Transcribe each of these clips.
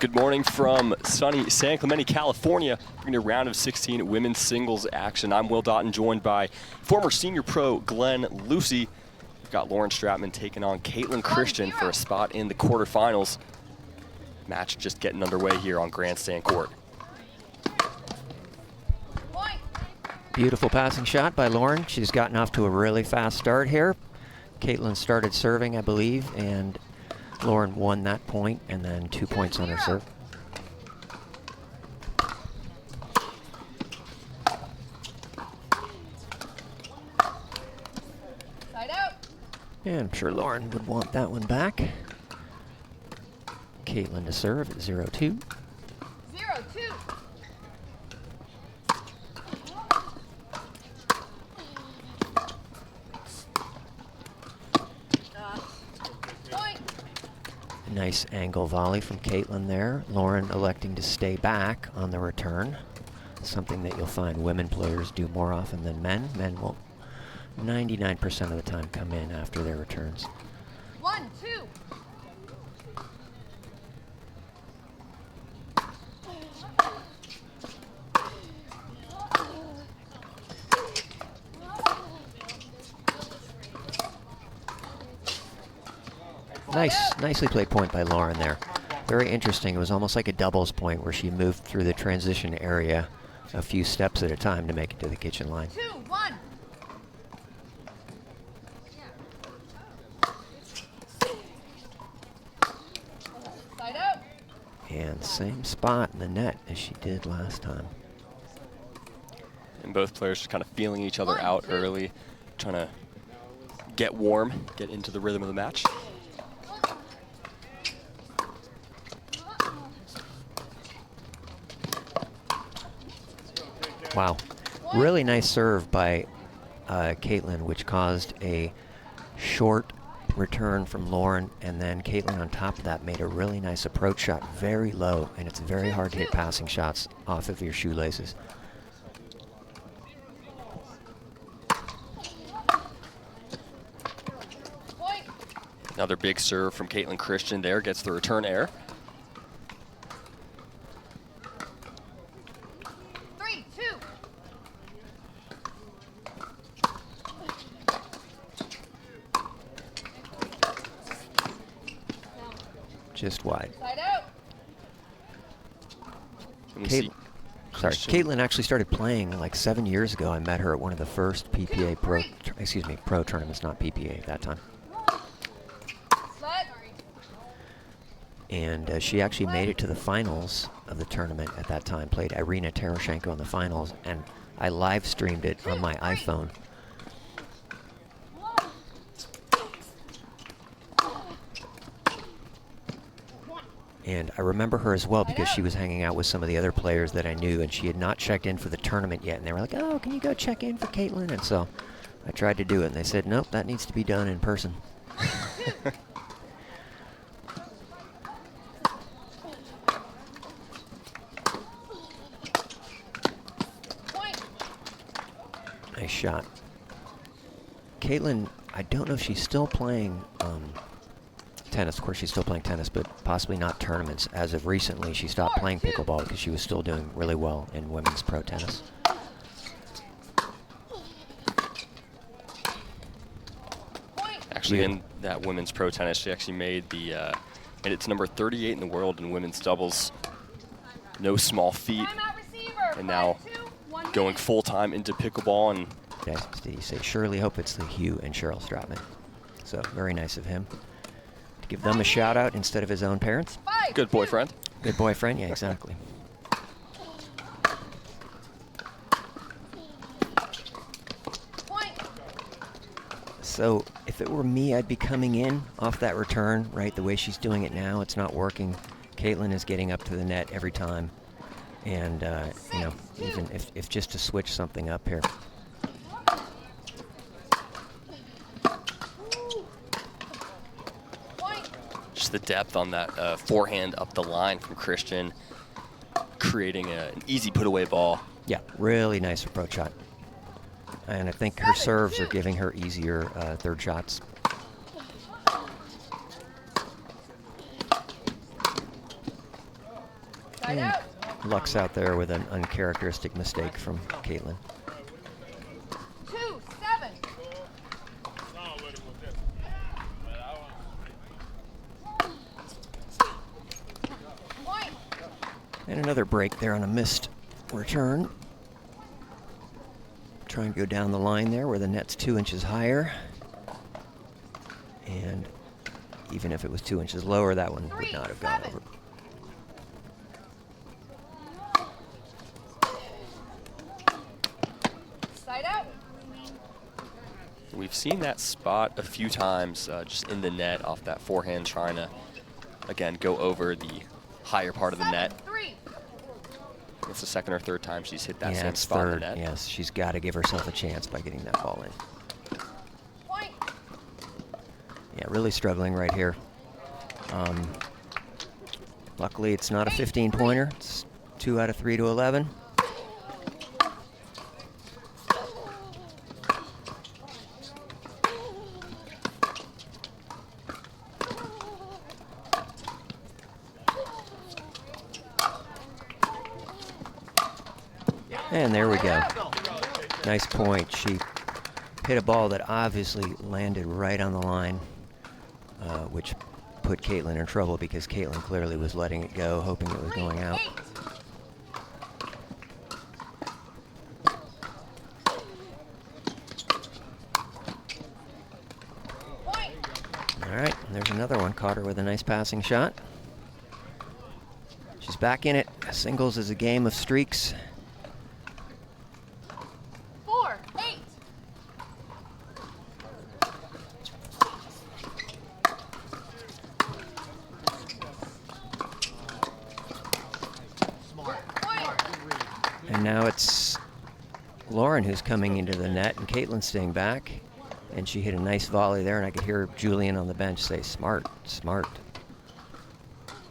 Good morning from sunny San Clemente, California. Bringing a round of 16 women's singles action. I'm Will Doughton, joined by former senior pro Glenn Lucy. We've got Lauren Stratman taking on Kaitlyn Christian for a spot in the quarterfinals. Match just getting underway here on Grandstand Court. Beautiful passing shot by Lauren. She's gotten off to a really fast start here. Kaitlyn started serving, I believe, and Lauren won that point, and then 2 points on her serve. Side out. And I'm sure Lauren would want that one back. Kaitlyn to serve at 0-2. 0-2. Nice angle volley from Kaitlyn there. Lauren electing to stay back on the return. Something that you'll find women players do more often than men. Men will 99% of the time come in after their returns. 1-2. Nicely played point by Lauren there. Very interesting. It was almost like a doubles point where she moved through the transition area a few steps at a time to make it to the kitchen line. 2-1. Side out. And same spot in the net as she did last time. And both players just kind of feeling each other out early, trying to get warm, get into the rhythm of the match. Wow. Really nice serve by Kaitlyn, which caused a short return from Lauren, and then Kaitlyn on top of that made a really nice approach shot, very low, and it's very hard to hit passing shots off of your shoelaces. Another big serve from Kaitlyn Christian there, gets the return air. 3-2. Just wide. Side out. Kaitlyn actually started playing like 7 years ago. I met her at one of the first PPA pro tournaments, not PPA at that time. And she actually made it to the finals of the tournament at that time, played Irina Tarashenko in the finals, and I live streamed it on my iPhone. And I remember her as well because she was hanging out with some of the other players that I knew, and she had not checked in for the tournament yet, and they were like, oh, can you go check in for Kaitlyn? And so I tried to do it, and they said, nope, that needs to be done in person. Nice shot. Kaitlyn, I don't know if she's still playing tennis. Of course, she's still playing tennis, but possibly not tournaments. As of recently, she stopped playing pickleball because she was still doing really well in women's pro tennis. Actually, in that women's pro tennis, she actually made it to number 38 in the world in women's doubles. No small feat. And now going full-time into pickleball. And okay, did he say surely hope it's the Hugh and Cheryl Stratman? So very nice of him to give them a shout out instead of his own parents. Good boyfriend. Good boyfriend, yeah, exactly. So if it were me, I'd be coming in off that return, right? The way she's doing it now, it's not working. Kaitlyn is getting up to the net every time. And, you know, even if just to switch something up here. Just the depth on that forehand up the line from Christian, creating an easy put-away ball. Yeah, really nice approach shot. And I think her serves are giving her easier third shots. Side out. Luck's out there with an uncharacteristic mistake from Kaitlyn. 2-7. Point. And another break there on a missed return. Trying to go down the line there where the net's 2 inches higher. And even if it was 2 inches lower, that one would not have gone 3-7. over. Side out. We've seen that spot a few times just in the net off that forehand, trying to, again, go over the higher part of the net. 7-3. It's the second or third time she's hit that Yeah, same it's spot in third. the net. Yes, she's got to give herself a chance by getting that ball in. Point. Yeah, really struggling right here. Luckily, it's not a 15-pointer. It's 2 out of 3 to 11. And there we go. Nice point. She hit a ball that obviously landed right on the line, which put Kaitlyn in trouble because Kaitlyn clearly was letting it go, hoping it was going out. 3-8. Point. All right, there's another one. Caught her with a nice passing shot. She's back in it. Singles is a game of streaks. 4-8. Point. And now it's Lauren who's coming into the net, and Kaitlyn's staying back. And she hit a nice volley there, and I could hear Julian on the bench say, "Smart, smart."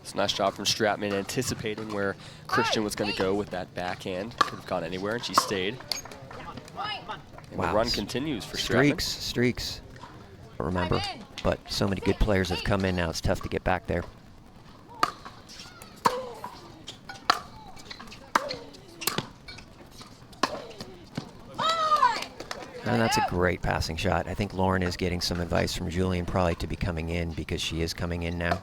It's a nice job from Stratman, anticipating where Christian was going to go with that backhand. Could have gone anywhere, and she stayed. Point. And Wow. the run continues for Stratman. Streaks. Remember, I'm in. but so many good players have come in now. It's tough to get back there. And that's a great passing shot. I think Lauren is getting some advice from Julian probably to be coming in because she is coming in now.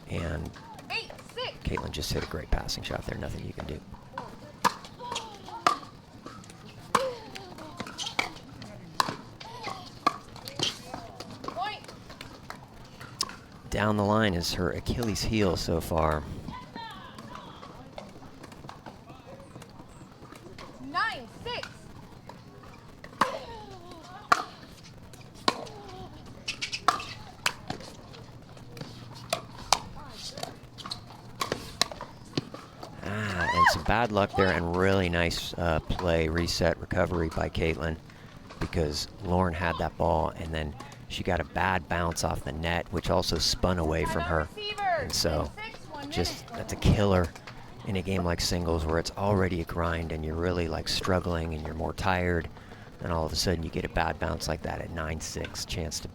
And 8-6. Kaitlyn just hit a great passing shot there. Nothing you can do. Point. Down the line is her Achilles heel so far. 9-6. And some bad luck there and really nice play, reset, recovery by Kaitlyn because Lauren had that ball and then she got a bad bounce off the net, which also spun away from her. And so just that's a killer in a game like singles where it's already a grind and you're really like struggling and you're more tired, and all of a sudden you get a bad bounce like that at 9-6, chance to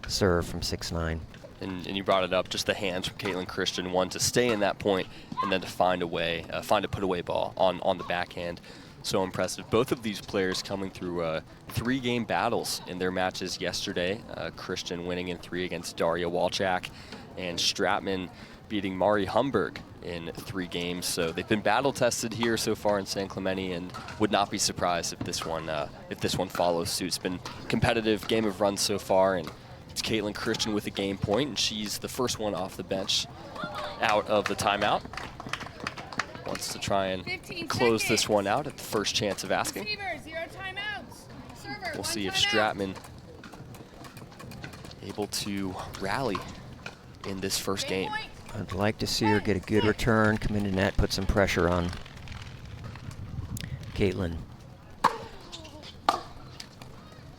serve from 6-9. And you brought it up, just the hands from Kaitlyn Christian, one to stay in that point and then to find a way, find a put-away ball on the backhand. So impressive. Both of these players coming through 3-game battles in their matches yesterday. Christian winning in 3 against Daria Walchak, and Stratman beating Mari Humberg in 3 games. So they've been battle tested here so far in San Clemente, and would not be surprised if this one follows suit. It's been a competitive game of runs so far, and it's Kaitlyn Christian with a game point, and she's the first one off the bench out of the timeout. Wants to try and 15 close seconds. this one out at the first chance of asking. Receiver, 0 timeouts. Server, We'll 1 see if timeout. Stratman able to rally in this first game. Point. I'd like to see her get a good return, come into net, put some pressure on Kaitlyn.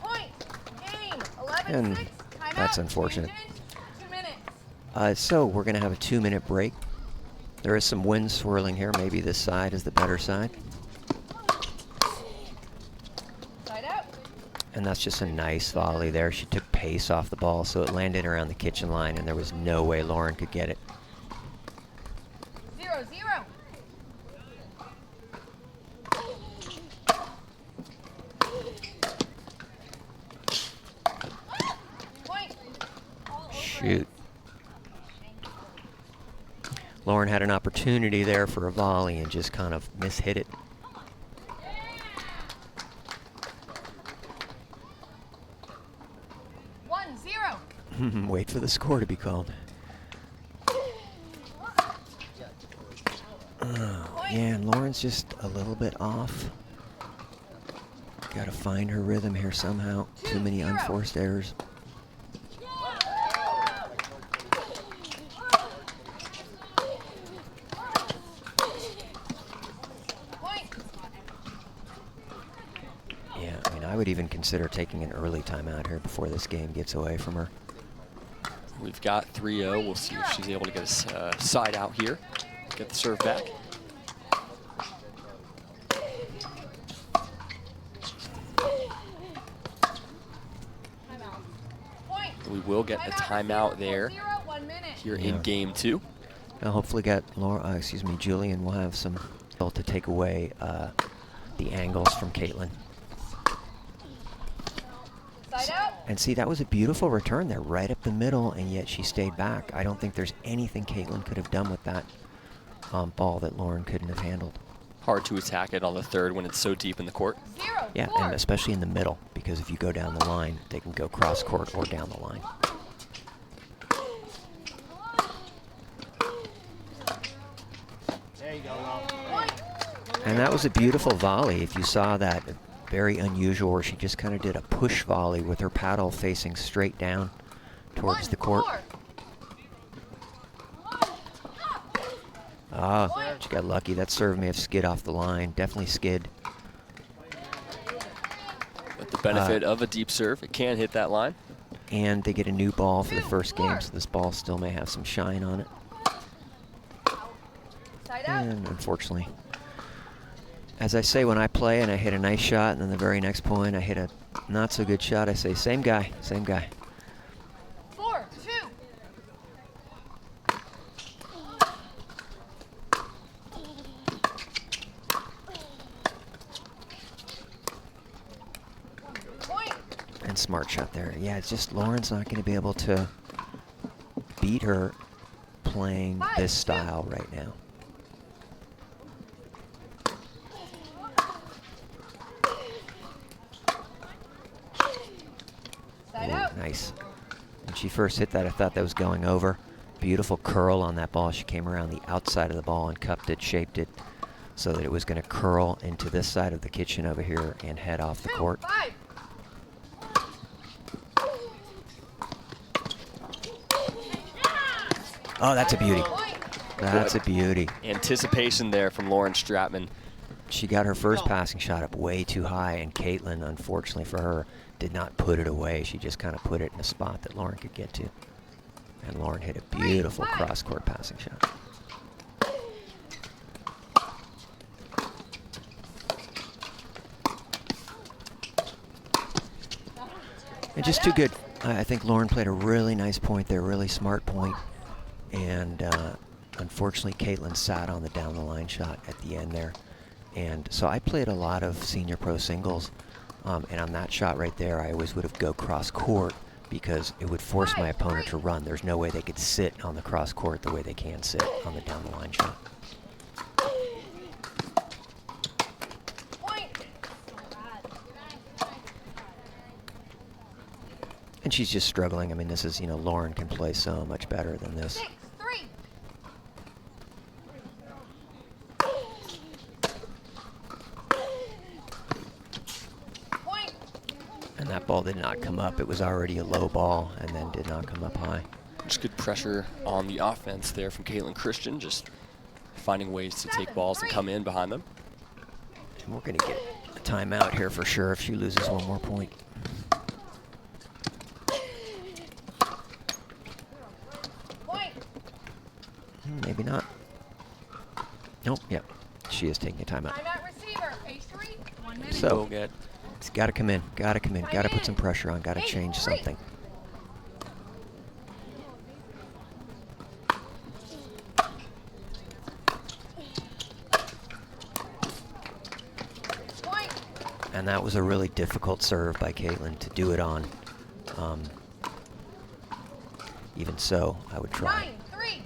Point. Game. 11-6. And Timeout. that's unfortunate. Change in 2 minutes. So we're going to have a 2-minute break. There is some wind swirling here. Maybe this side is the better side. Side out. And that's just a nice volley there. She took pace off the ball, so it landed around the kitchen line, and there was no way Lauren could get it. shoot. Lauren had an opportunity there for a volley and just kind of mishit it. Wait for the score to be called. Oh, yeah, and Lauren's just a little bit off. Got to find her rhythm here somehow. Too many unforced errors. Yeah, I mean, I would even consider taking an early timeout here before this game gets away from her. We've got 3-0. We'll see if she's able to get a side out here. Get the serve back. We will get a timeout there here in game 2. Now hopefully Julian will have some help to take away the angles from Kaitlyn. And see, that was a beautiful return there, right up the middle, and yet she stayed back. I don't think there's anything Kaitlyn could have done with that ball that Lauren couldn't have handled. Hard to attack it on the third when it's so deep in the court. Yeah, and especially in the middle, because if you go down the line, they can go cross court or down the line. There you go, And that was a beautiful volley. If you saw that, very unusual, where she just kind of did a push volley with her paddle facing straight down towards the court. Ah, she got lucky. That serve may have skid off the line. Definitely skid. With the benefit of a deep serve, it can hit that line. And they get a new ball for the first game, so this ball still may have some shine on it. And unfortunately, as I say when I play and I hit a nice shot, and then the very next point I hit a not so good shot, I say, same guy, same guy. 4-2. And smart shot there. Yeah, it's just Lauren's not going to be able to beat her playing this style right now. Nice. When she first hit that, I thought that was going over. Beautiful curl on that ball. She came around the outside of the ball and cupped it, shaped it so that it was going to curl into this side of the kitchen over here and head off the court. Oh, that's a beauty. That's a beauty. Anticipation there from Lauren Stratman. She got her first passing shot up way too high, and Kaitlyn, unfortunately for her, did not put it away. She just kind of put it in a spot that Lauren could get to. And Lauren hit a beautiful cross-court passing shot. And just too good. I think Lauren played a really nice point there, really smart point. And unfortunately, Kaitlyn sat on the down-the-line shot at the end there. And so I played a lot of senior pro singles. And on that shot right there, I always would have go cross court because it would force my opponent to run. There's no way they could sit on the cross court the way they can sit on the down the line shot. And she's just struggling. I mean, this is, Lauren can play so much better than this. 6-3. And that ball did not come up. It was already a low ball and then did not come up high. Just good pressure on the offense there from Kaitlyn Christian, just finding ways to take balls and come in behind them. And we're going to get a timeout here for sure if she loses one more point. Maybe not. Nope, yep. She is taking a timeout. Timeout receiver, H3, 1 minute. So, it's got to come in, got to come in, got to put some pressure on, got to change something. And that was a really difficult serve by Kaitlyn to do it on. even so, I would try. 9-3.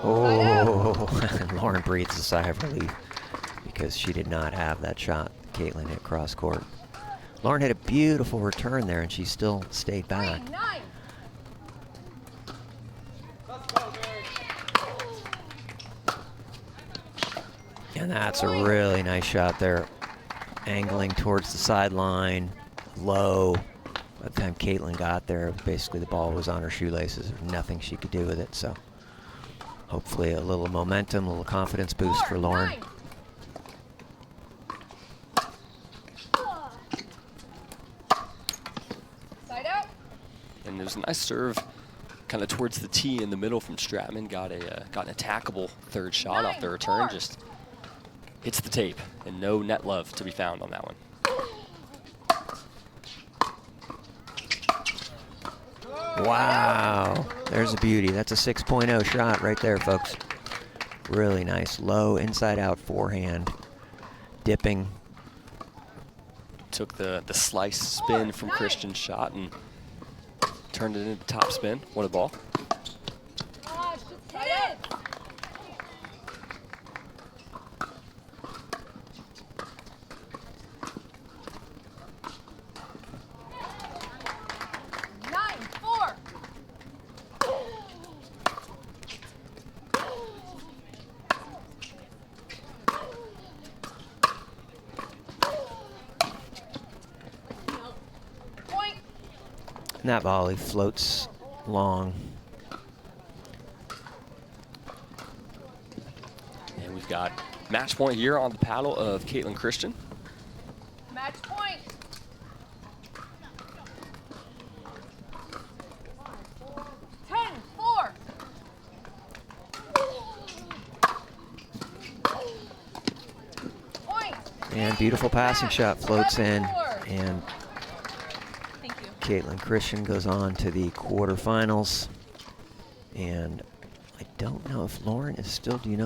Oh, and Lauren breathes a sigh of relief because she did not have that shot Kaitlyn hit cross court. Lauren had a beautiful return there, and she still stayed back. 9. And that's a really nice shot there. Angling towards the sideline, low. By the time Kaitlyn got there, basically the ball was on her shoelaces. There was nothing she could do with it, so hopefully a little momentum, a little confidence boost for Lauren. 9. Side out. And there's a nice serve kind of towards the tee in the middle from Stratman. Got an attackable third shot off the return. 9-4. Just hits the tape, and no net love to be found on that one. Wow, there's a beauty. That's a 6.0 shot right there, folks. Really nice, low, inside-out forehand, dipping. Took the slice spin from Christian's shot and turned it into top spin. What a ball. Side out. 9-4. Point. And that volley floats long. And we've got match point here on the paddle of Kaitlyn Christian. Match point. 10-4. Point. And beautiful passing shot floats in, 11-4. and Thank you. Kaitlyn Christian goes on to the quarterfinals. And I don't know if Lauren is still, do you know if